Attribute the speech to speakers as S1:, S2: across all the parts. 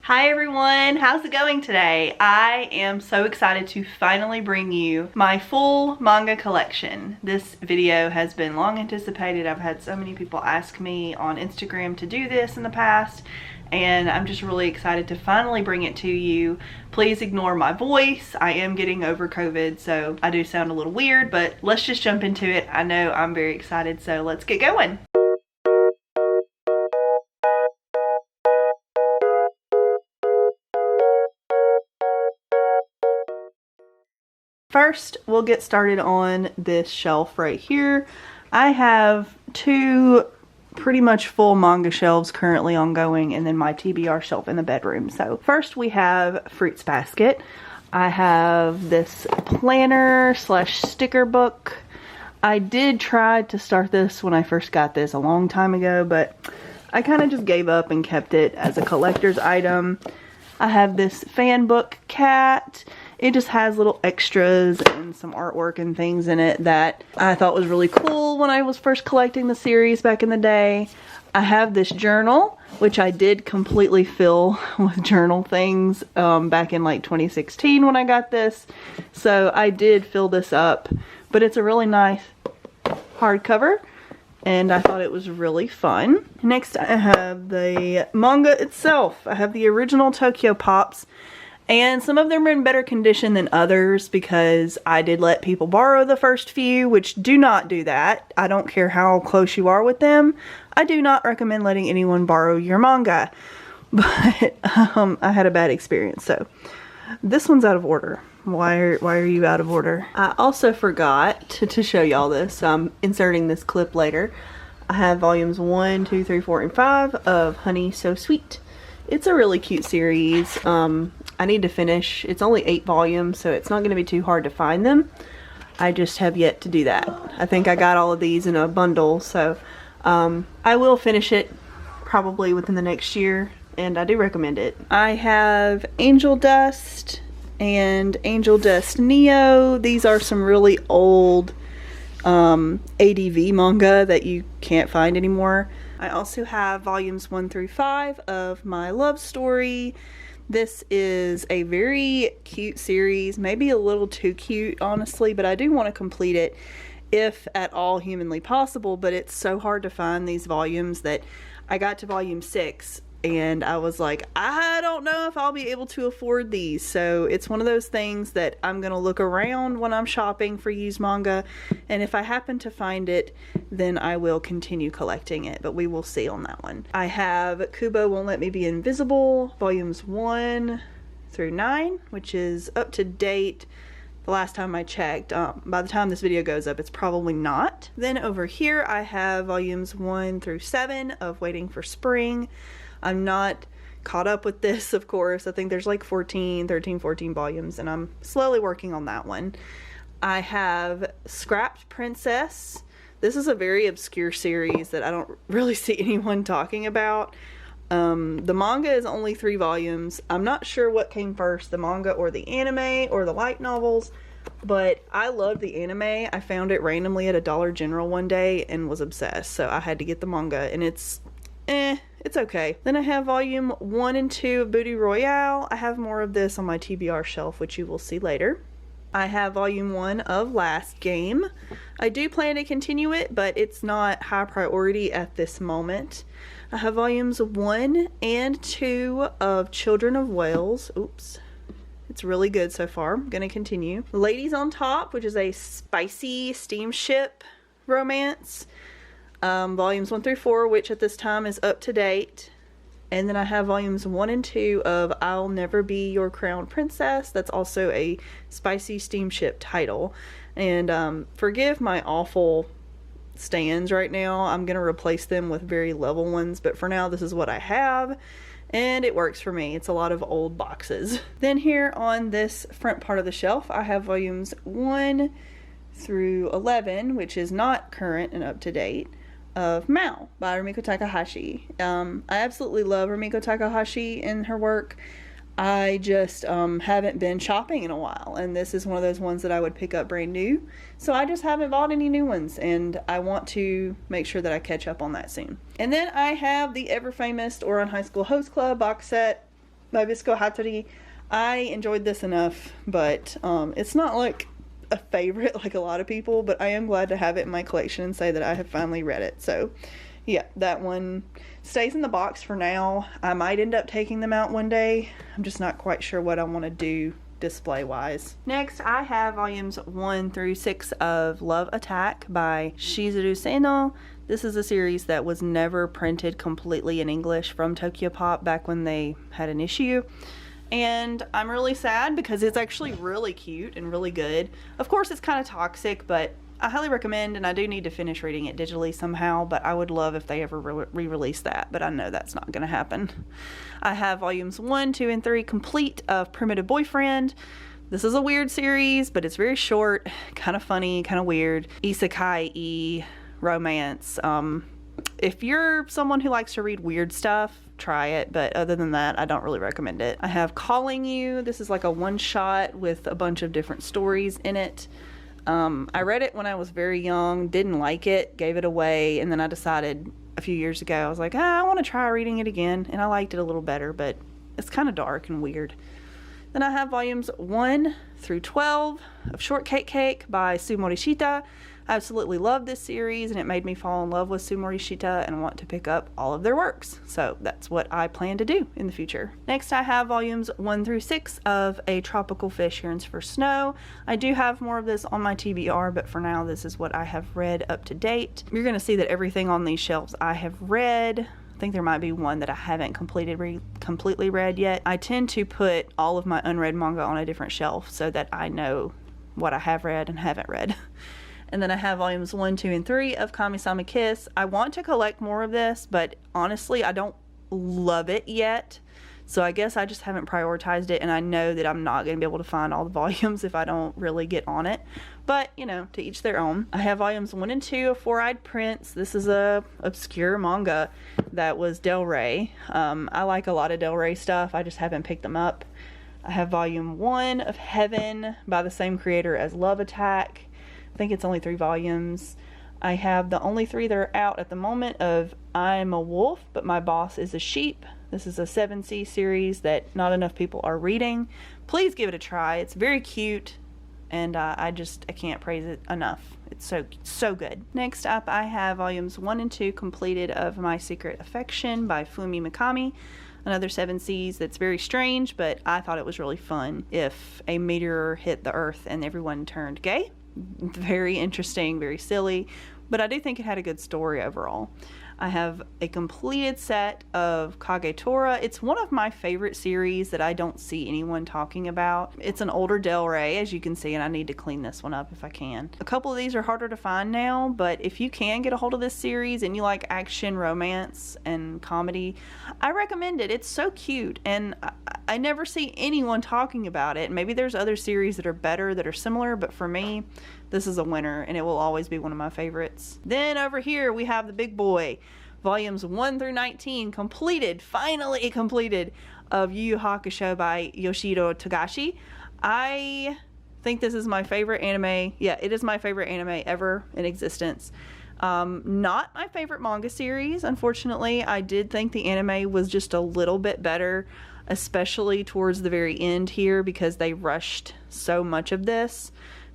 S1: Hi everyone, how's it going today? I am so excited to finally bring you my full manga collection. This video has been long anticipated. I've had so many people ask me on Instagram to do this in the past, and I'm just really excited to finally bring it to you. Please ignore my voice. I am getting over COVID, so I do sound a little weird, but let's just jump into it. I know I'm very excited, so let's get going. First, we'll get started on this shelf right here. I have two pretty much full manga shelves currently ongoing, and then my TBR shelf in the bedroom. So first we have Fruits Basket. I have this planner slash sticker book. I did try to start this when I first got this a long time ago, but I kind of just gave up and kept it as a collector's item. I have this fan book cat. It just has little extras and some artwork and things in it that I thought was really cool when I was first collecting the series back in the day. I have this journal, which I did completely fill with journal things back in like 2016 when I got this. So I did fill this up, but it's a really nice hardcover, and I thought it was really fun. Next, I have the manga itself. I have the original Tokyo Pops. And some of them are in better condition than others because I did let people borrow the first few, which do not do that. I don't care how close you are with them. I do not recommend letting anyone borrow your manga. But I had a bad experience, so this one's out of order. Why are you out of order? I also forgot to show y'all this. I'm inserting this clip later. I have volumes 1, 2, 3, 4, and 5 of Honey So Sweet. It's a really cute series. I need to finish. It's only 8 volumes, so it's not going to be too hard to find them. I just have yet to do that. I think I got all of these in a bundle, so I will finish it probably within the next year, and I do recommend it. I have Angel Dust and Angel Dust Neo. These are some really old ADV manga that you can't find anymore. I also have volumes 1 through 5 of My Love Story. This is a very cute series, maybe a little too cute, honestly, but I do want to complete it if at all humanly possible, but it's so hard to find these volumes that I got to volume 6 and I was like, I don't know if I'll be able to afford these. So it's one of those things that I'm going to look around when I'm shopping for used manga, and if I happen to find it, then I will continue collecting it, but we will see on that one. I have Kubo Won't Let Me Be Invisible, volumes 1 through 9, which is up to date. The last time I checked, by the time this video goes up, it's probably not. Then over here I have volumes 1 through 7 of Waiting for Spring. I'm not caught up with this, of course. I think there's like 13 volumes, and I'm slowly working on that one. I have Scrapped Princess. This is a very obscure series that I don't really see anyone talking about. The manga is only 3 volumes. I'm not sure what came first, the manga or the anime or the light novels, but I love the anime. I found it randomly at a Dollar General one day and was obsessed, so I had to get the manga, and it's okay. Then I have volume 1 and 2 of Booty Royale. I have more of this on my TBR shelf, which you will see later. I have volume 1 of Last Game. I do plan to continue it, but it's not high priority at this moment. I have volumes 1 and 2 of Children of Whales. Oops. It's really good so far. I'm going to continue. Ladies on Top, which is a spicy steamship romance. Volumes 1 through 4, which at this time is up to date. And then I have volumes 1 and 2 of I'll Never Be Your Crown Princess. That's also a spicy steamship title. And forgive my awful stands right now. I'm going to replace them with very level ones, but for now this is what I have, and it works for me. It's a lot of old boxes. Then here on this front part of the shelf, I have volumes 1 through 11, which is not current and up to date, of Mao by Rumiko Takahashi. I absolutely love Rumiko Takahashi and her work. I just haven't been shopping in a while, and this is one of those ones that I would pick up brand new. So I just haven't bought any new ones, and I want to make sure that I catch up on that soon. And then I have the ever famous Ouran High School Host Club box set. by Bisco Hattori. I enjoyed this enough, but it's not like a favorite like a lot of people, but I am glad to have it in my collection and say that I have finally read it. So yeah, that one stays in the box for now. I might end up taking them out one day. I'm just not quite sure what I want to do display wise. Next, I have volumes 1 through 6 of Love Attack by Shizuru Seno. This is a series that was never printed completely in English from Tokyopop back when they had an issue. And I'm really sad because it's actually really cute and really good. Of course, it's kind of toxic, but I highly recommend, and I do need to finish reading it digitally somehow, but I would love if they ever re-release that, but I know that's not going to happen. I have volumes 1, 2, and 3 complete of Primitive Boyfriend. This is a weird series, but it's very short, kind of funny, kind of weird. Isekai-y romance. If you're someone who likes to read weird stuff, try it, but other than that, I don't really recommend it. I have Calling You. This is like a one-shot with a bunch of different stories in it. I read it when I was very young, didn't like it, gave it away, and then I decided a few years ago, I was like, I want to try reading it again, and I liked it a little better, but it's kind of dark and weird. Then I have volumes 1 through 12 of Shortcake Cake by Sue Morishita. I absolutely love this series, and it made me fall in love with Sue Morishita and want to pick up all of their works. So that's what I plan to do in the future. Next, I have volumes 1 through 6 of A Tropical Fish Yearns for Snow. I do have more of this on my TBR, but for now, this is what I have read up to date. You're going to see that everything on these shelves I have read. I think there might be one that I haven't completely read yet. I tend to put all of my unread manga on a different shelf so that I know what I have read and haven't read. And then I have volumes 1, 2, and 3 of Kami-sama Kiss. I want to collect more of this, but honestly, I don't love it yet. So I guess I just haven't prioritized it, and I know that I'm not going to be able to find all the volumes if I don't really get on it. But, you know, to each their own. I have volumes 1 and 2 of Four-Eyed Prince. This is a obscure manga that was Del Rey. I like a lot of Del Rey stuff. I just haven't picked them up. I have volume 1 of Heaven by the same creator as Love Attack. I think it's only 3 volumes. I have the only 3 that are out at the moment of I'm a Wolf, but My Boss is a Sheep. This is a 7C series that not enough people are reading. Please give it a try. It's very cute, and I can't praise it enough. It's so good. Next up, I have volumes 1 and 2 completed of My Secret Affection by Fumi Mikami. Another 7Cs that's very strange, but I thought it was really fun if a meteor hit the earth and everyone turned gay. Very interesting, very silly, but I do think it had a good story overall. I have a completed set of Kagetora. It's one of my favorite series that I don't see anyone talking about. It's an older Del Rey, as you can see, and I need to clean this one up if I can. A couple of these are harder to find now, but if you can get a hold of this series and you like action, romance, and comedy, I recommend it. It's so cute, and I never see anyone talking about it. Maybe there's other series that are better, that are similar, but for me, this is a winner, and it will always be one of my favorites. Then over here, we have the big boy. Volumes 1 through 19 completed, finally completed, of Yu Yu Hakusho by Yoshiro Togashi. I think this is my favorite anime. Yeah, it is my favorite anime ever in existence. Not my favorite manga series, unfortunately. I did think the anime was just a little bit better, especially towards the very end here, because they rushed so much of this.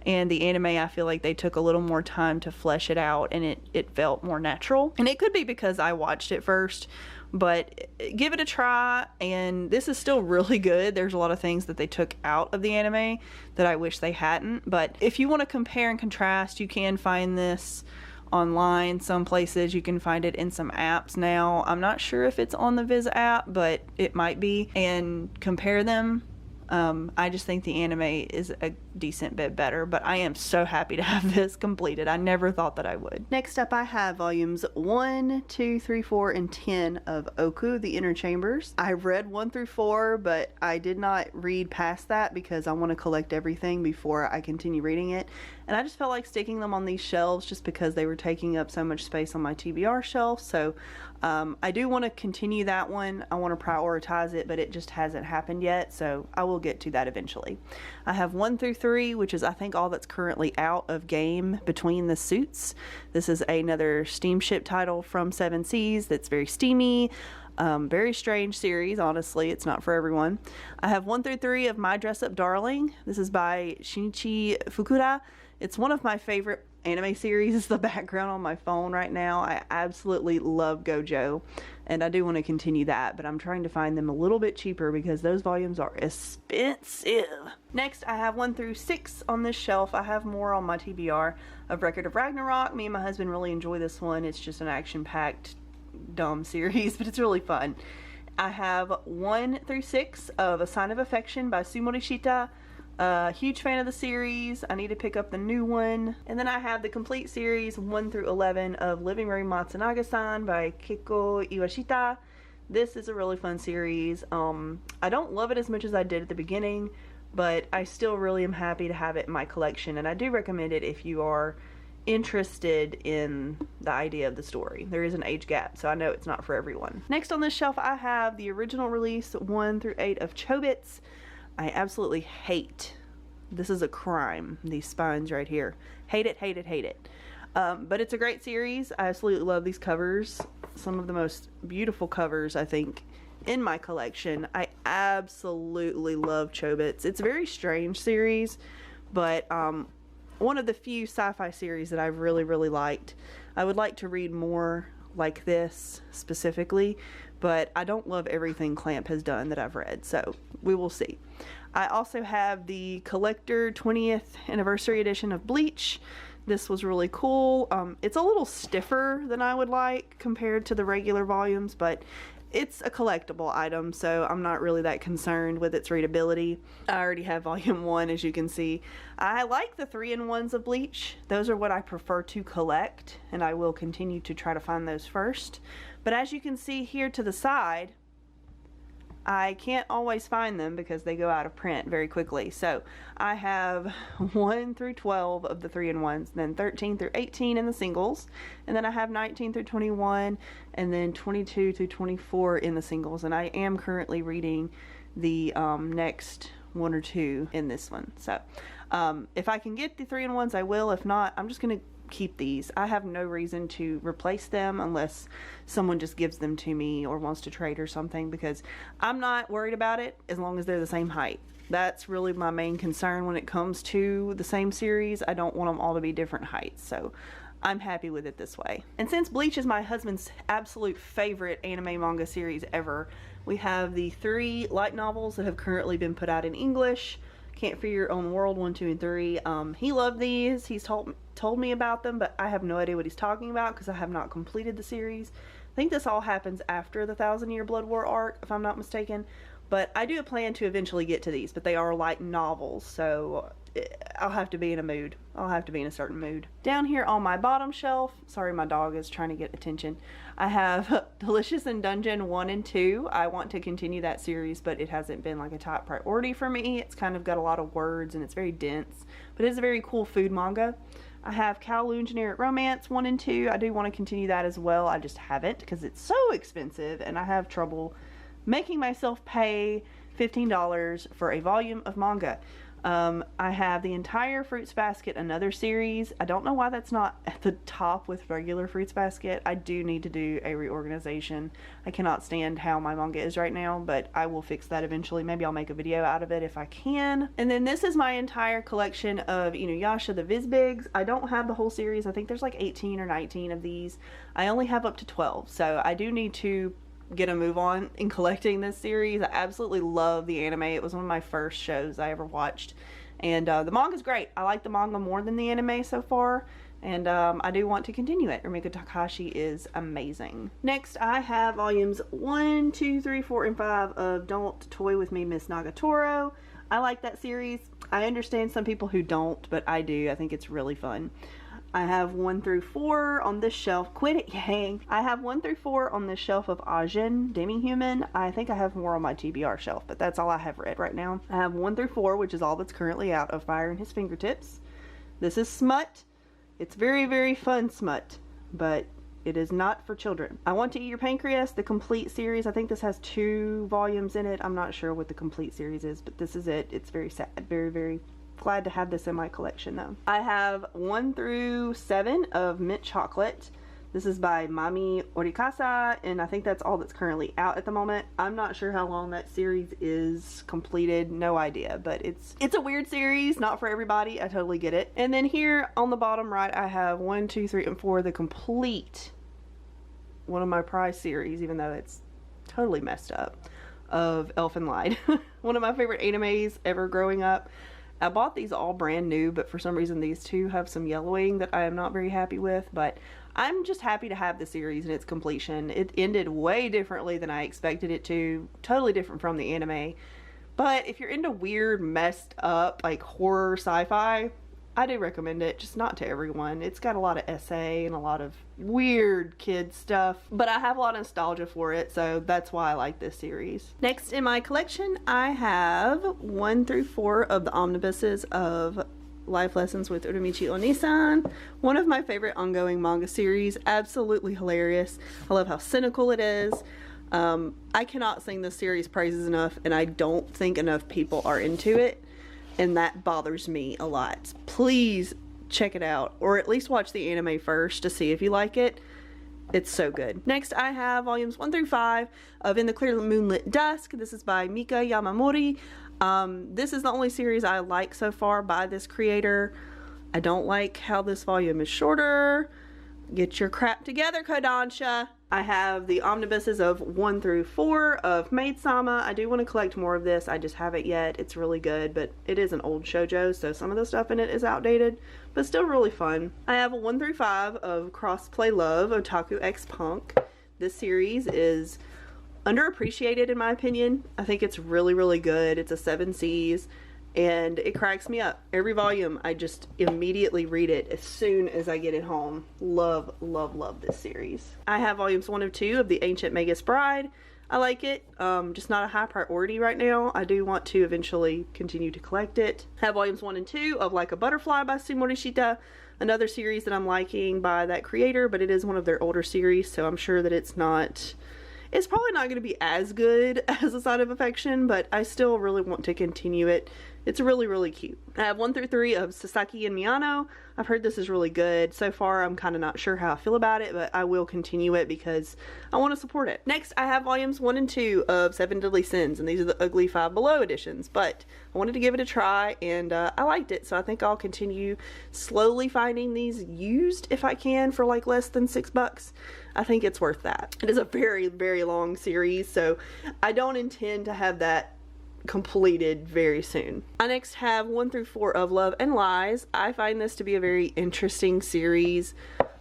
S1: And the anime, I feel like they took a little more time to flesh it out, and it felt more natural. And it could be because I watched it first, but give it a try, and this is still really good. There's a lot of things that they took out of the anime that I wish they hadn't. But if you want to compare and contrast, you can find this online. Some places you can find it in some apps now. I'm not sure if it's on the Viz app, but it might be. And compare them. I just think the anime is a decent bit better, but I am so happy to have this completed. I never thought that I would. Next up, I have volumes 1, 2, 3, 4, and 10 of Oku, The Inner Chambers. I read 1 through 4, but I did not read past that because I want to collect everything before I continue reading it. And I just felt like sticking them on these shelves just because they were taking up so much space on my TBR shelf. So I do want to continue that one. I want to prioritize it, but it just hasn't happened yet. So I will get to that eventually. I have 1 through 3, which is I think all that's currently out of game, Between the Suits. This is another steamship title from 7Cs that's very steamy. Very strange series, honestly. It's not for everyone. I have 1 through 3 of My Dress Up Darling. This is by Shinichi Fukuda. It's one of my favorite anime series. It's the background on my phone right now. I absolutely love Gojo, and I do want to continue that, but I'm trying to find them a little bit cheaper because those volumes are expensive. Next, I have 1 through 6 on this shelf. I have more on my TBR of Record of Ragnarok. Me and my husband really enjoy this one. It's just an action-packed, dumb series, but it's really fun. I have 1 through 6 of A Sign of Affection by Sumori Shita. Huge fan of the series. I need to pick up the new one. And then I have the complete series 1 through 11 of Living Room Matsunaga-san by Keiko Iwashita. This is a really fun series. I don't love it as much as I did at the beginning, but I still really am happy to have it in my collection, and I do recommend it if you are interested in the idea of the story. There is an age gap, so I know it's not for everyone. Next on this shelf, I have the original release 1 through 8 of Chobits. I absolutely hate, this is a crime, these spines right here. Hate it, hate it, hate it. But it's a great series. I absolutely love these covers. Some of the most beautiful covers, I think, in my collection. I absolutely love Chobits. It's a very strange series, but one of the few sci-fi series that I've really liked. I would like to read more like this specifically, but I don't love everything Clamp has done that I've read, so we will see. I also have the collector 20th anniversary edition of Bleach. This was really cool. It's a little stiffer than I would like compared to the regular volumes, but it's a collectible item, so I'm not really that concerned with its readability. I already have volume 1, as you can see. I like the 3-in-1s of Bleach. Those are what I prefer to collect, and I will continue to try to find those first. But as you can see here to the side, I can't always find them because they go out of print very quickly. So I have 1 through 12 of the 3-in-1s, then 13 through 18 in the singles, and then I have 19 through 21, and then 22 through 24 in the singles. And I am currently reading the next 1 or 2 in this one. So if I can get the 3-in-1s, I will. If not, I'm just gonna keep these. I have no reason to replace them unless someone just gives them to me or wants to trade or something, because I'm not worried about it as long as they're the same height. That's really my main concern when it comes to the same series. I don't want them all to be different heights, so I'm happy with it this way. And since Bleach is my husband's absolute favorite anime manga series ever, we have the 3 light novels that have currently been put out in English. Can't Fear Your Own World 1, 2, and 3. He loved these. He's told me about them, but I have no idea what he's talking about because I have not completed the series. I think this all happens after the 1,000-Year Blood War arc, if I'm not mistaken. But I do plan to eventually get to these, but they are light novels, so I'll have to be in a mood. I'll have to be in a certain mood. Down here on my bottom shelf, sorry, my dog is trying to get attention, I have Delicious in Dungeon 1 and 2. I want to continue that series, but it hasn't been like a top priority for me. It's kind of got a lot of words and it's very dense, but it's a very cool food manga. I have Kowloon Generic Romance 1 and 2. I do want to continue that as well. I just haven't because it's so expensive and I have trouble making myself pay $15 for a volume of manga. I have the entire Fruits Basket, another series. I don't know why that's not at the top with regular Fruits Basket. I do need to do a reorganization. I cannot stand how my manga is right now, but I will fix that eventually. Maybe I'll make a video out of it if I can. And then this is my entire collection of Inuyasha the Vizbigs. I don't have the whole series. I think there's like 18 or 19 of these. I only have up to 12, so I do need to get a move on in collecting this series. I absolutely love the anime. It was one of my first shows I ever watched, and the manga's great. I like the manga more than the anime so far, and I do want to continue it. Rumiko Takahashi is amazing. Next, I have volumes 1, 2, 3, 4, and 5 of Don't Toy With Me, Miss Nagatoro. I like that series. I understand some people who don't, but I do. I think it's really fun. I have 1 through 4 on this shelf. Quit it, Yang. I have 1 through 4 on this shelf of Ajin, Demi-Human. I think I have more on my TBR shelf, but that's all I have read right now. I have 1 through 4, which is all that's currently out, of Fire in His Fingertips. This is smut. It's very fun smut, but it is not for children. I Want to Eat Your Pancreas, the complete series. I think this has 2 volumes in it. I'm not sure what the complete series is, but this is it. It's very sad. Very glad to have this in my collection though. I have 1 through 7 of Mint Chocolate. This is by Mami Orikasa, and I think that's all that's currently out at the moment. I'm not sure how long that series is completed, no idea, but it's a weird series, not for everybody. I totally get it. And then here on the bottom right, I have 1, 2, 3, and 4, the complete one of my prize series, even though it's totally messed up, of Elfen Lied. One of my favorite animes ever growing up. I bought these all brand new, but for some reason these two have some yellowing that I am not very happy with, but I'm just happy to have the series and its completion. It ended way differently than I expected it to, totally different from the anime. But if you're into weird, messed up, like horror sci-fi, I do recommend it, just not to everyone. It's got a lot of essay and a lot of weird kid stuff, but I have a lot of nostalgia for it, so that's why I like this series. Next in my collection, I have 1 through 4 of the omnibuses of Life Lessons with Uramichi Onisan. One of my favorite ongoing manga series, absolutely hilarious. I love how cynical it is. I cannot sing this series praises enough, and I don't think enough people are into it. And that bothers me a lot. Please check it out, or at least watch the anime first to see if you like it. It's so good. Next, I have volumes 1 through 5 of In the Clear Moonlit Dusk. This is by Mika Yamamori. This is the only series I like so far by this creator. I don't like how this volume is shorter. Get your crap together, Kodansha. I have the omnibuses of 1 through 4 of Maid-sama. I do want to collect more of this. I just haven't yet. It's really good, but it is an old shoujo, so some of the stuff in it is outdated, but still really fun. I have a 1 through 5 of Crossplay Love, Otaku X Punk. This series is underappreciated in my opinion. I think it's really, really good. It's a 7 Cs. And it cracks me up. Every volume, I just immediately read it as soon as I get it home. Love, love, love this series. I have volumes 1 of 2 of The Ancient Magus Bride. I like it, just not a high priority right now. I do want to eventually continue to collect it. I have volumes 1 and 2 of Like a Butterfly by Sumorishita, another series that I'm liking by that creator, but it is one of their older series, so I'm sure that it's probably not going to be as good as A Sign of Affection, but I still really want to continue it. It's really, really cute. I have 1 through 3 of Sasaki and Miyano. I've heard this is really good. So far, I'm kind of not sure how I feel about it, but I will continue it because I want to support it. Next, I have volumes 1 and 2 of Seven Deadly Sins, and these are the Ugly Five Below editions, but I wanted to give it a try, and I liked it, so I think I'll continue slowly finding these used if I can for like less than $6. I think it's worth that. It is a very, very long series, so I don't intend to have that completed very soon. I next have 1 through 4 of Love and Lies. I find this to be a very interesting series.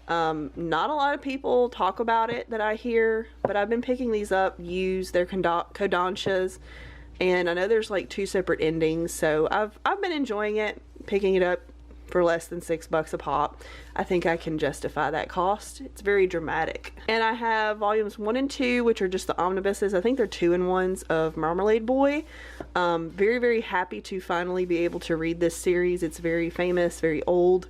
S1: Not a lot of people talk about it that I hear, but I've been picking these up used. They're kodanshas, and I know there's like 2 separate endings, so I've been enjoying it, picking it up for less than $6 a pop. I think I can justify that cost. It's very dramatic. And I have volumes 1 and 2, which are just the omnibuses. I think they're 2-in-1s of Marmalade Boy. Very, very happy to finally be able to read this series. It's very famous, very old.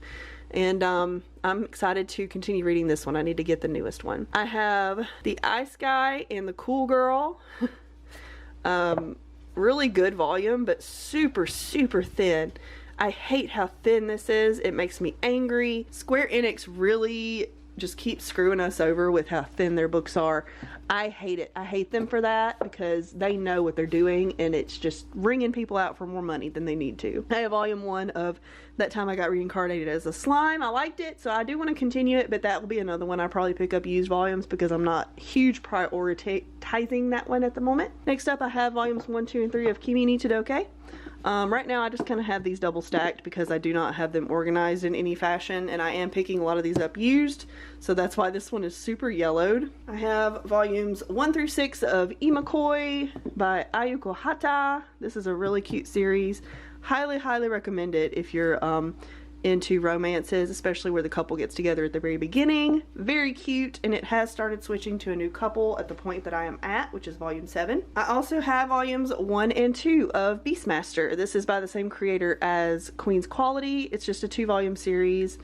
S1: And I'm excited to continue reading this one. I need to get the newest one. I have The Ice Guy and the Cool Girl. Really good volume, but super, super thin. I hate how thin this is. It makes me angry. Square Enix really just keeps screwing us over with how thin their books are. I hate it. I hate them for that because they know what they're doing, and it's just wringing people out for more money than they need to. I have volume 1 of That Time I Got Reincarnated as a Slime. I liked it, so I do want to continue it, but that will be another one I probably pick up used volumes because I'm not huge prioritizing that one at the moment. Next up, I have volumes 1, 2, and 3 of Kimi ni Todoke. Right now I just kind of have these double stacked because I do not have them organized in any fashion, and I am picking a lot of these up used, so that's why this one is super yellowed. I have volumes 1 through 6 of Imakoi by Ayuko Hata. This is a really cute series. Highly, highly recommend it if you're into romances, especially where the couple gets together at the very beginning. Very cute, and it has started switching to a new couple at the point that I am at, which is volume 7. I also have volumes 1 and 2 of Beastmaster. This is by the same creator as Queen's Quality. It's just a 2-volume series.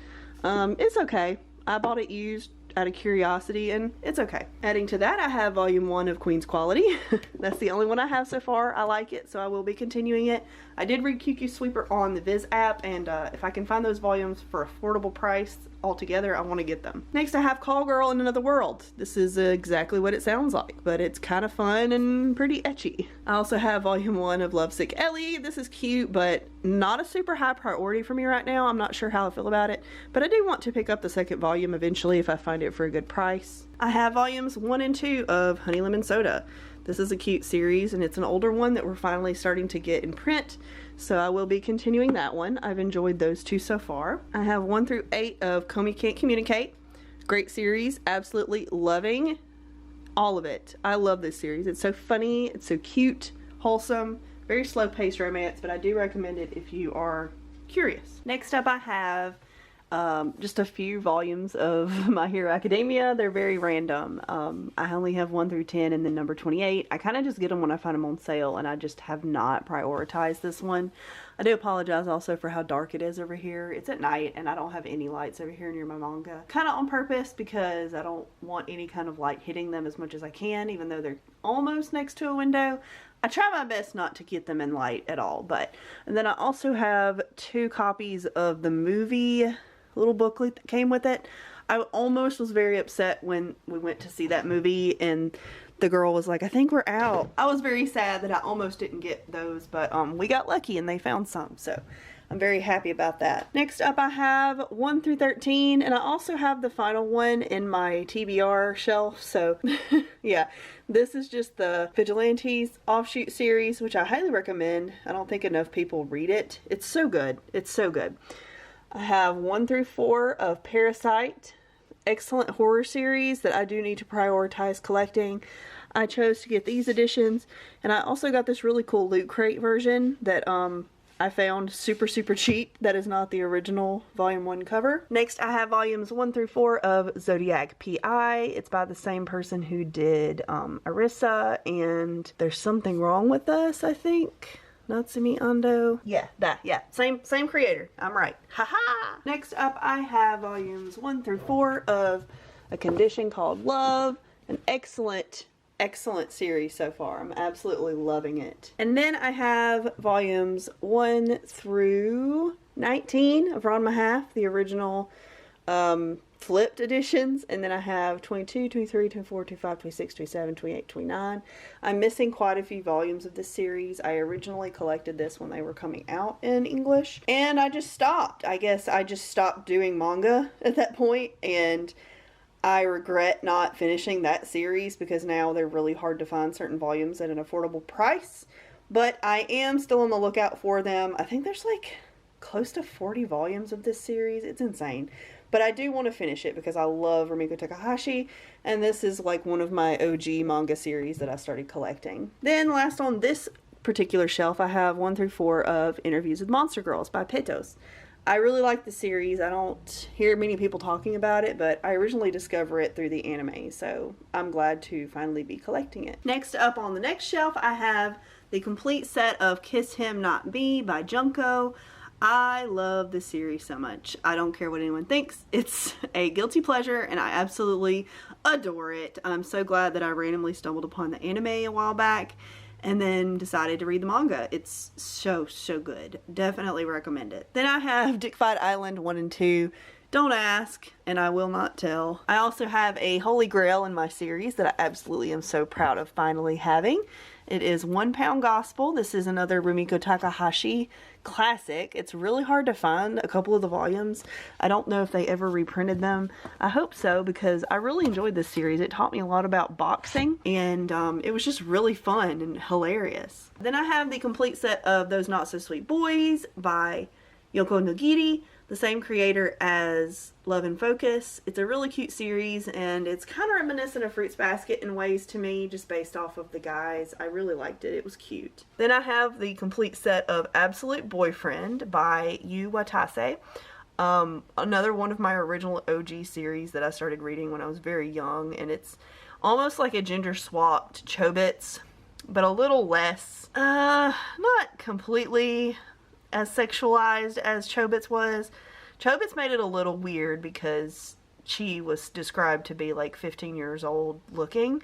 S1: It's okay. I bought it used out of curiosity, and it's okay. Adding to that, I have volume 1 of Queen's Quality. That's the only one I have so far. I like it, so I will be continuing it. I did read QQ Sweeper on the Viz app, and if I can find those volumes for affordable price altogether, I want to get them. Next, I have Call Girl in Another World. This is exactly what it sounds like, but it's kind of fun and pretty ecchi. I also have volume 1 of Lovesick Ellie. This is cute, but not a super high priority for me right now. I'm not sure how I feel about it, but I do want to pick up the second volume eventually if I find it for a good price. I have volumes 1 and 2 of Honey Lemon Soda. This is a cute series, and it's an older one that we're finally starting to get in print, so I will be continuing that one. I've enjoyed those 2 so far. I have 1 through 8 of Comey Can't Communicate. Great series, absolutely loving all of it. I love this series. It's so funny, it's so cute, wholesome, very slow-paced romance, but I do recommend it if you are curious. Next up, I have just a few volumes of My Hero Academia. They're very random. I only have 1 through 10 and then number 28. I kind of just get them when I find them on sale, and I just have not prioritized this one. I do apologize also for how dark it is over here. It's at night and I don't have any lights over here near my manga. Kind of on purpose because I don't want any kind of light hitting them as much as I can, even though they're almost next to a window. I try my best not to get them in light at all, and then I also have 2 copies of the movie little booklet that came with it. I almost was very upset when we went to see that movie and the girl was like, I think we're out. I was very sad that I almost didn't get those, but we got lucky and they found some, so I'm very happy about that. Next up, I have 1 through 13, and I also have the final one in my TBR shelf, so yeah. This is just the Vigilantes offshoot series, which I highly recommend. I don't think enough people read it. It's so good. It's so good. I have 1 through 4 of Parasite. Excellent horror series that I do need to prioritize collecting. I chose to get these editions, and I also got this really cool Loot Crate version that I found super cheap. That is not the original volume 1 cover. Next, I have volumes 1 through 4 of Zodiac P.I. It's by the same person who did Arisa and There's Something Wrong with Us, I think. Natsumi Ando. Yeah, same creator. I'm right. Haha! Next up, I have volumes 1 through 4 of A Condition Called Love. An excellent series so far. I'm absolutely loving it. And then I have volumes 1 through 19 of Ranma Half, the original flipped editions, and then I have 22, 23, 24, 25, 26, 27, 28, 29. I'm missing quite a few volumes of this series. I originally collected this when they were coming out in English, and I just stopped. I guess I just stopped doing manga at that point, and I regret not finishing that series because now they're really hard to find certain volumes at an affordable price, but I am still on the lookout for them. I think there's like close to 40 volumes of this series. It's insane. But I do want to finish it because I love Rumiko Takahashi, and this is like one of my OG manga series that I started collecting. Then last on this particular shelf, I have 1 through 4 of Interviews with Monster Girls by Petos. I really like the series. I don't hear many people talking about it, but I originally discovered it through the anime, so I'm glad to finally be collecting it. Next up on the next shelf, I have the complete set of Kiss Him Not Me by Junko. I love this series so much. I don't care what anyone thinks. It's a guilty pleasure and I absolutely adore it. I'm so glad that I randomly stumbled upon the anime a while back and then decided to read the manga. It's so good. Definitely recommend it. Then I have Dick Fight Island 1 and 2. Don't ask, and I will not tell. I also have a Holy Grail in my series that I absolutely am so proud of finally having. It is 1 Pound Gospel. This is another Rumiko Takahashi classic. It's really hard to find a couple of the volumes. I don't know if they ever reprinted them. I hope so because I really enjoyed this series. It taught me a lot about boxing and it was just really fun and hilarious. Then I have the complete set of Those Not So Sweet Boys by Yoko Nogiri, the same creator as Love and Focus. It's a really cute series and it's kind of reminiscent of Fruits Basket in ways to me, just based off of the guys. I really liked it. It was cute. Then I have the complete set of Absolute Boyfriend by Yu Watase. Another one of my original OG series that I started reading when I was very young, and it's almost like a gender swapped Chobits, but a little less, not completely as sexualized as Chobits was. Chobits made it a little weird because she was described to be like 15 years old looking.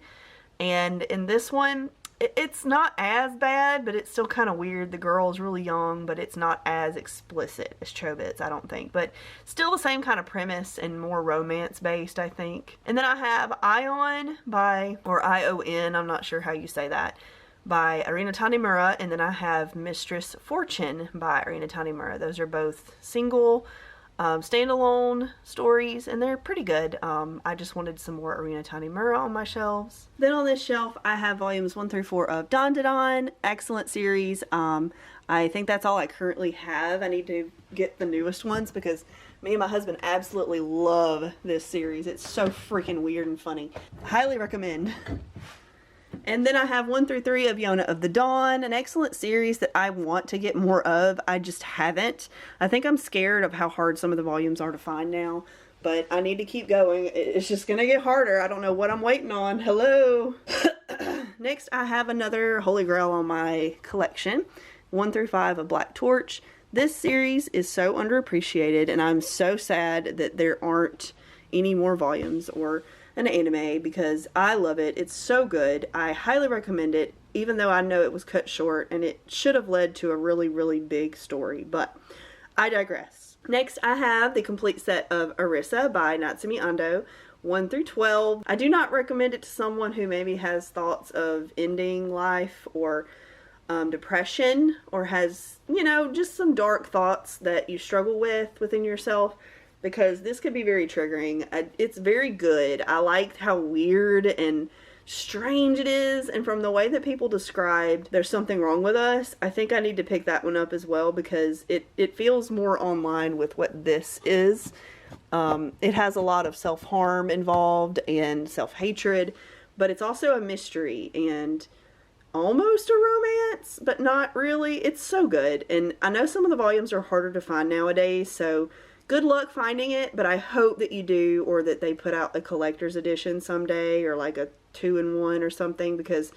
S1: And in this one, it's not as bad, but it's still kind of weird. The girl's really young, but it's not as explicit as Chobits, I don't think. But still the same kind of premise and more romance based, I think. And then I have Ion by, or I-O-N, I'm not sure how you say that, by Arina Tanimura. And then I have Mistress Fortune by Arina Tanimura. Those are both single standalone stories, and they're pretty good. I just wanted some more Arina Tanimura on my shelves. Then on this shelf I have volumes 1 through 4 of Don Don. Excellent series. I think that's all I currently have. I need to get the newest ones because me and my husband absolutely love this series. It's so freaking weird and funny. Highly recommend. And then I have 1 through 3 of Yona of the Dawn, an excellent series that I want to get more of. I just haven't. I think I'm scared of how hard some of the volumes are to find now, but I need to keep going. It's just going to get harder. I don't know what I'm waiting on. Hello. Next, I have another Holy Grail on my collection, 1 through 5 of Black Torch. This series is so underappreciated, and I'm so sad that there aren't any more volumes or an anime because I love it. It's so good. I highly recommend it, even though I know it was cut short and it should have led to a really, really big story, but I digress. Next, I have the complete set of Arisa by Natsumi Ando, 1 through 12. I do not recommend it to someone who maybe has thoughts of ending life or depression, or has, you know, just some dark thoughts that you struggle with within yourself, because this could be very triggering. It's very good. I liked how weird and strange it is, and from the way that people described There's Something Wrong With Us, I think I need to pick that one up as well because it feels more online with what this is. It has a lot of self-harm involved and self-hatred, but it's also a mystery and almost a romance, but not really. It's so good, and I know some of the volumes are harder to find nowadays, so good luck finding it, but I hope that you do, or that they put out a collector's edition someday, or like a 2-in-1 or something, because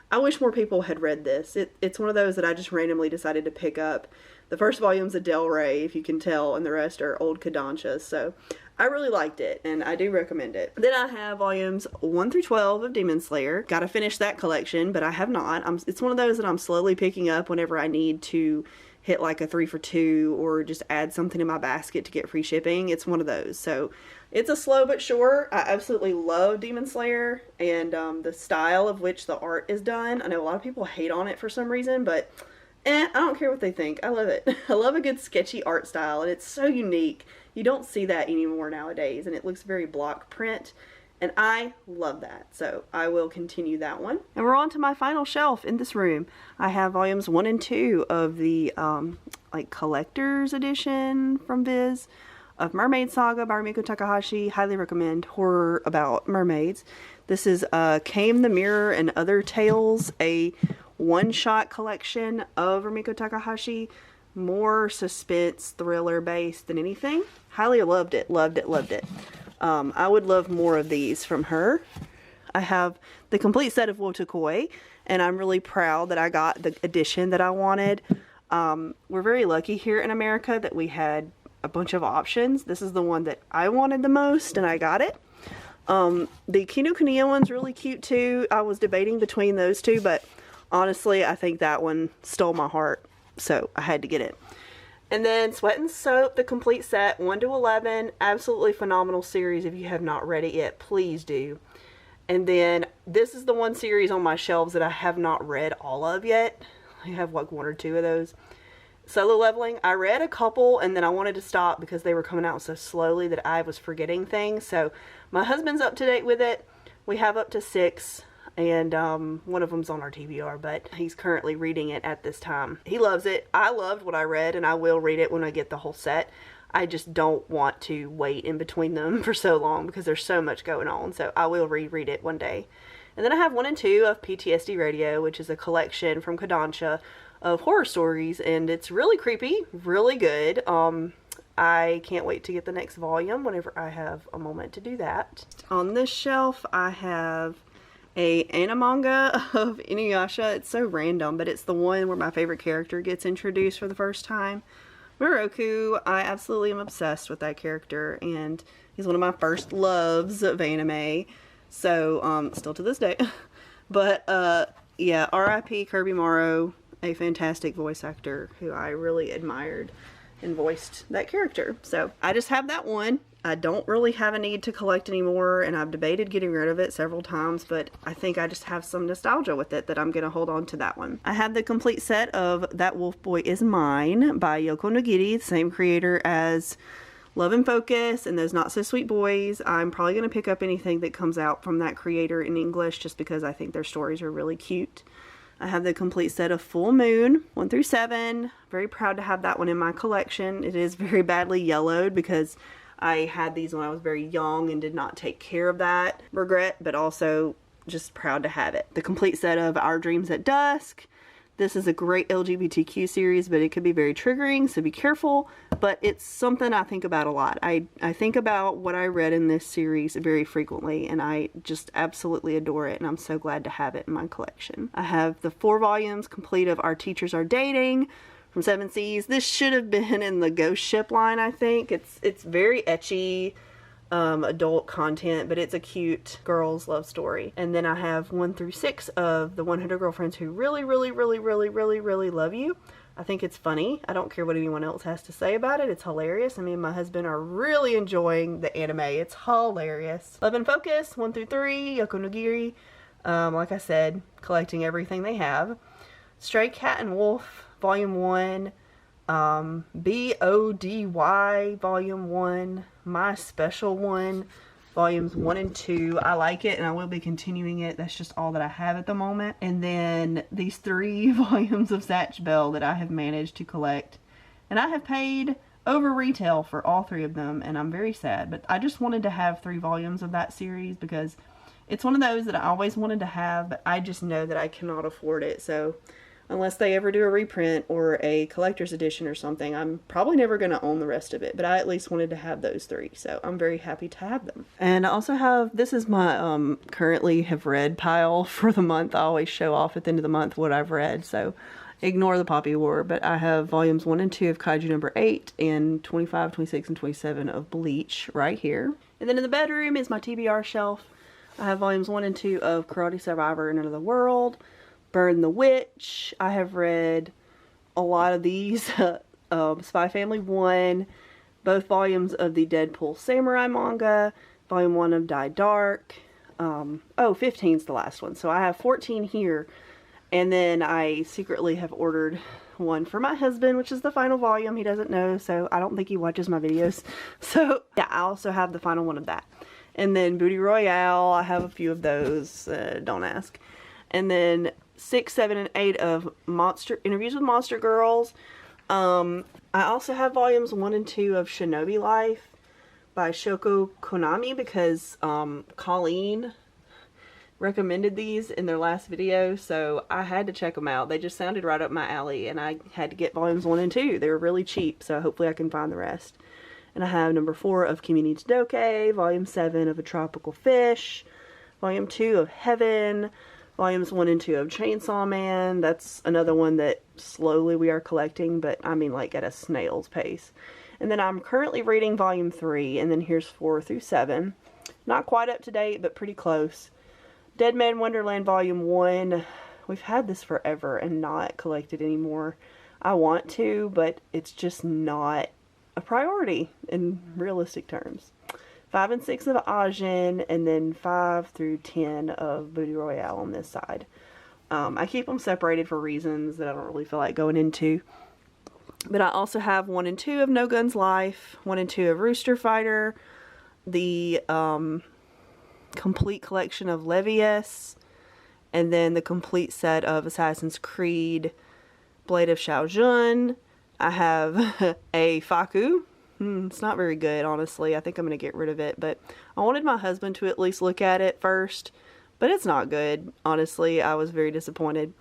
S1: I wish more people had read this. It's one of those that I just randomly decided to pick up. The first volume's a Del Rey, if you can tell, and the rest are old Kodanshas, so I really liked it, and I do recommend it. Then I have volumes 1 through 12 of Demon Slayer. Gotta finish that collection, but I have not. It's one of those that I'm slowly picking up whenever I need to hit like a 3 for 2 or just add something in my basket to get free shipping. It's one of those. So it's a slow but sure. I absolutely love Demon Slayer and the style of which the art is done. I know a lot of people hate on it for some reason, but I don't care what they think. I love it. I love a good sketchy art style, and it's so unique. You don't see that anymore nowadays, and it looks very block print. And I love that, so I will continue that one. And we're on to my final shelf in this room. I have volumes 1 and 2 of the like collector's edition from Viz of Mermaid Saga by Rumiko Takahashi. Highly recommend. Horror about mermaids. This is Came the Mirror and Other Tales, a one-shot collection of Rumiko Takahashi. More suspense, thriller based than anything. Highly loved it, loved it, loved it. I would love more of these from her. I have the complete set of Wotakoi, and I'm really proud that I got the edition that I wanted. We're very lucky here in America that we had a bunch of options. This is the one that I wanted the most, and I got it. The Kinokuniya one's really cute too. I was debating between those two, but honestly, I think that one stole my heart, so I had to get it. And then Sweat and Soap, the complete set, 1 to 11. Absolutely phenomenal series. If you have not read it yet, please do. And then this is the one series on my shelves that I have not read all of yet. I have like 1 or 2 of those. Solo Leveling. I read a couple and then I wanted to stop because they were coming out so slowly that I was forgetting things. So my husband's up to date with it. We have up to 6. And one of them's on our TBR, but he's currently reading it at this time. He loves it. I loved what I read, and I will read it when I get the whole set. I just don't want to wait in between them for so long because there's so much going on. So I will reread it one day. And then I have 1 and 2 of PTSD Radio, which is a collection from Kodansha of horror stories, and it's really creepy, really good. I can't wait to get the next volume whenever I have a moment to do that. On this shelf, I have a manga of Inuyasha. It's so random, but it's the one where my favorite character gets introduced for the first time. Moroku, I absolutely am obsessed with that character, and he's one of my first loves of anime, so, still to this day. But, yeah, R.I.P. Kirby Morrow, a fantastic voice actor who I really admired and voiced that character. So, I just have that one. I don't really have a need to collect anymore, and I've debated getting rid of it several times, but I think I just have some nostalgia with it that I'm going to hold on to that one. I have the complete set of That Wolf Boy Is Mine by Yoko Nagiri, the same creator as Love and Focus and Those Not So Sweet Boys. I'm probably going to pick up anything that comes out from that creator in English just because I think their stories are really cute. I have the complete set of Full Moon 1 through 7. Very proud to have that one in my collection. It is very badly yellowed because I had these when I was very young and did not take care of that. Regret, but also just proud to have it. The complete set of Our Dreams at Dusk. This is a great LGBTQ series, but it could be very triggering, so be careful. But it's something I think about a lot. I think about what I read in this series very frequently, and I just absolutely adore it, and I'm so glad to have it in my collection. I have the 4 volumes complete of Our Teachers Are Dating from 7 Seas. This should have been in the Ghost Ship line, I think. It's very ecchi, adult content, but it's a cute girls love story. And then I have 1 through 6 of The 100 Girlfriends Who Really, Really, Really, Really, Really, Really Love You. I think it's funny. I don't care what anyone else has to say about it. It's hilarious. I mean, my husband are really enjoying the anime. It's hilarious. Love and Focus 1 through 3, Yoko Nagiri. Like I said, collecting everything they have. Stray Cat and Wolf Volume 1, BODY Volume 1, My Special One, Volumes 1 and 2. I like it and I will be continuing it. That's just all that I have at the moment. And then these 3 volumes of Zatch Bell that I have managed to collect. And I have paid over retail for all 3 of them, and I'm very sad. But I just wanted to have 3 volumes of that series because it's one of those that I always wanted to have, but I just know that I cannot afford it. So unless they ever do a reprint or a collector's edition or something, I'm probably never going to own the rest of it. But I at least wanted to have those 3, so I'm very happy to have them. And I also have, this is my currently have read pile for the month. I always show off at the end of the month what I've read, so ignore the Poppy War. But I have volumes 1 and 2 of Kaiju number 8 and 25, 26, and 27 of Bleach right here. And then in the bedroom is my TBR shelf. I have volumes 1 and 2 of Karate Survivor and Another World. Burn the Witch. I have read a lot of these. Spy Family 1, both volumes of the Deadpool Samurai manga, volume 1 of Die Dark. 15 is the last one. So I have 14 here. And then I secretly have ordered one for my husband, which is the final volume. He doesn't know, so I don't think he watches my videos. So yeah, I also have the final one of that. And then Booty Royale, I have a few of those. Don't ask. And then 6, 7, and 8 of Interviews with Monster Girls. I also have volumes 1 and 2 of Shinobi Life by Shoko Konami because Colleen recommended these in their last video, so I had to check them out. They just sounded right up my alley, and I had to get volumes 1 and 2. They were really cheap, so hopefully I can find the rest. And I have number 4 of Kimi ni Todoke, volume 7 of A Tropical Fish, volume 2 of Heaven, volumes 1 and 2 of Chainsaw Man. That's another one that slowly we are collecting, but I mean like at a snail's pace. And then I'm currently reading volume 3, and then here's 4 through 7. Not quite up to date, but pretty close. Dead Man Wonderland volume 1. We've had this forever and not collected anymore. I want to, but it's just not a priority in realistic terms. 5 and 6 of Ajin, and then 5 through 10 of Booty Royale on this side. I keep them separated for reasons that I don't really feel like going into. But I also have 1 and 2 of No Guns Life, 1 and 2 of Rooster Fighter, the complete collection of Levius, and then the complete set of Assassin's Creed Blade of Xiaojun. I have a Faku. It's not very good, honestly. I think I'm going to get rid of it, but I wanted my husband to at least look at it first, but it's not good. Honestly, I was very disappointed.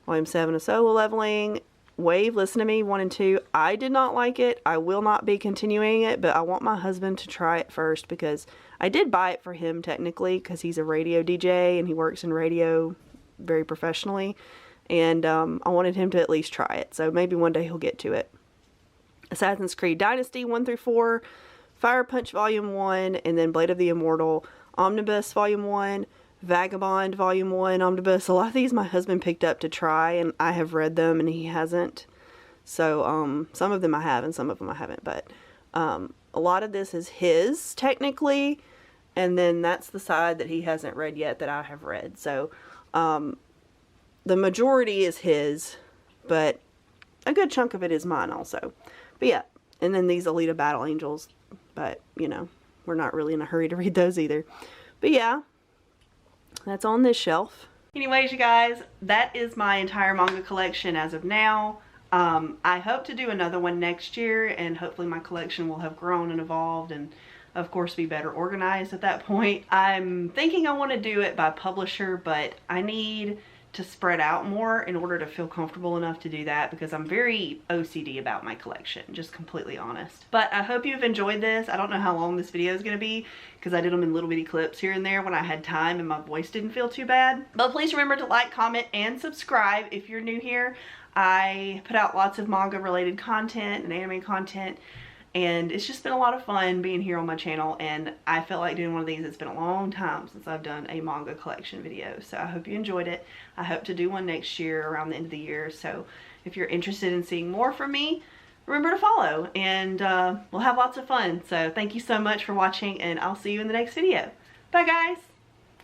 S1: Volume 7 of Solo Leveling. Wave, Listen to Me, 1 and 2. I did not like it. I will not be continuing it, but I want my husband to try it first because I did buy it for him technically because he's a radio DJ and he works in radio very professionally. And I wanted him to at least try it. So maybe one day he'll get to it. Assassin's Creed Dynasty 1 through 4, Fire Punch Volume 1, and then Blade of the Immortal Omnibus Volume 1, Vagabond Volume 1 Omnibus. A lot of these my husband picked up to try, and I have read them and he hasn't. So some of them I have and some of them I haven't, but a lot of this is his technically, and then that's the side that he hasn't read yet that I have read. So the majority is his, but a good chunk of it is mine also. But yeah, and then these Alita Battle Angels, but you know, we're not really in a hurry to read those either. But yeah, that's on this shelf. Anyways, you guys, that is my entire manga collection as of now. I hope to do another one next year, and hopefully my collection will have grown and evolved and of course be better organized at that point. I'm thinking I want to do it by publisher, but I need to spread out more in order to feel comfortable enough to do that, because I'm very OCD about my collection, just completely honest. But I hope you've enjoyed this. I don't know how long this video is going to be because I did them in little bitty clips here and there when I had time and my voice didn't feel too bad. But please remember to like, comment, and subscribe if you're new here. I put out lots of manga related content and anime content, and it's just been a lot of fun being here on my channel, and I felt like doing one of these. It's been a long time since I've done a manga collection video, so I hope you enjoyed it. I hope to do one next year around the end of the year, so if you're interested in seeing more from me, remember to follow, and we'll have lots of fun. So thank you so much for watching, and I'll see you in the next video. Bye guys!